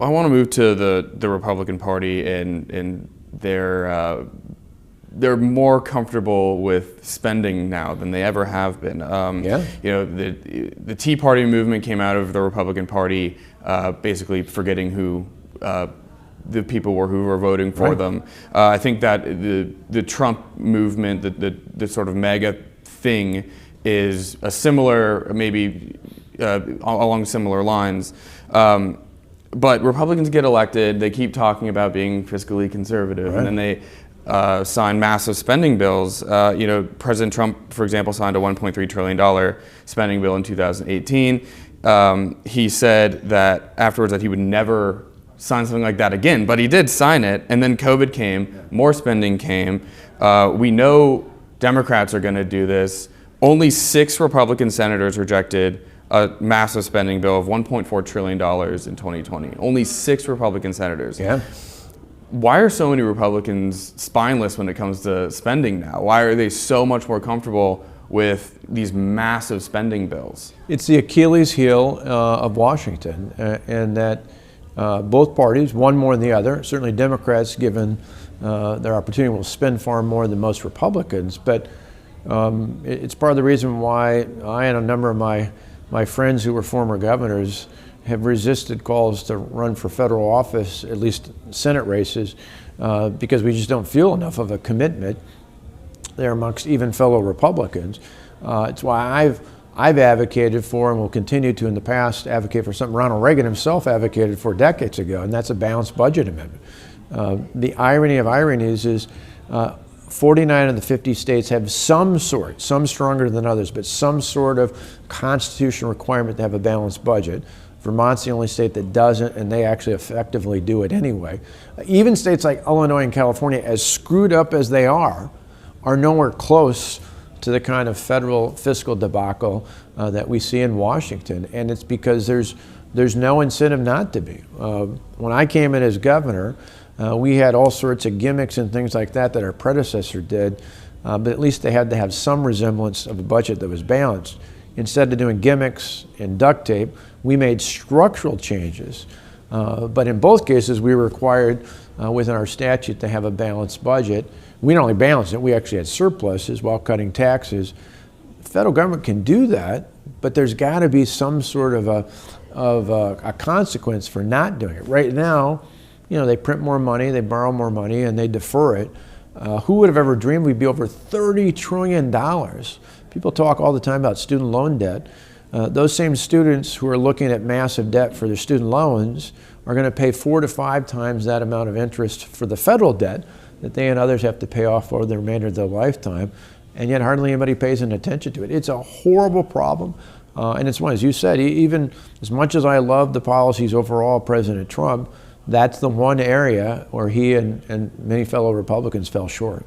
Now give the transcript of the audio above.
I want to move to the Republican Party, and they're more comfortable with spending now than they ever have been. Yeah. You know, the Tea Party movement came out of the Republican Party, basically forgetting who the people were who were voting for them. I think that the Trump movement, the sort of mega thing, is a similar, maybe along similar lines. But Republicans get elected, they keep talking about being fiscally conservative, and then they sign massive spending bills. You know, President Trump, for example, signed a $1.3 trillion spending bill in 2018. He said that afterwards that he would never sign something like that again, but he did sign it, and then COVID came, more spending came. We know Democrats are going to do this. Only 6 Republican senators rejected a massive spending bill of $1.4 trillion in 2020. Only 6 Republican senators. Yeah. Why are so many Republicans spineless when it comes to spending now? Why are they so much more comfortable with these massive spending bills? It's the Achilles heel of Washington, and that both parties, one more than the other, certainly Democrats, given their opportunity, will spend far more than most Republicans, but it's part of the reason why I and a number of my friends who were former governors have resisted calls to run for federal office, at least Senate races, because we just don't feel enough of a commitment there amongst even fellow Republicans. It's why I've advocated for, and will continue to in the past, advocate for something Ronald Reagan himself advocated for decades ago, and that's a balanced budget amendment. The irony of ironies is 49 of the 50 states have some sort, some stronger than others, but some sort of constitutional requirement to have a balanced budget. Vermont's the only state that doesn't, and they actually effectively do it anyway. Even states like Illinois and California, as screwed up as they are nowhere close to the kind of federal fiscal debacle that we see in Washington, and it's because there's no incentive not to be. When I came in as governor, we had all sorts of gimmicks and things like that our predecessor did, but at least they had to have some resemblance of a budget that was balanced. Instead of doing gimmicks and duct tape, we made structural changes. But in both cases, we were required within our statute to have a balanced budget. We not only balanced it, we actually had surpluses while cutting taxes. The federal government can do that, but there's got to be some sort of a consequence for not doing it. Right now, you know, they print more money, they borrow more money, and they defer it. Who would have ever dreamed we'd be over $30 trillion? People talk all the time about student loan debt. Those same students who are looking at massive debt for their student loans are going to pay 4 to 5 times that amount of interest for the federal debt that they and others have to pay off over the remainder of their lifetime, and yet hardly anybody pays any attention to it. It's a horrible problem, and it's one, as you said, even as much as I love the policies overall of President Trump, that's the one area where he and many fellow Republicans fell short.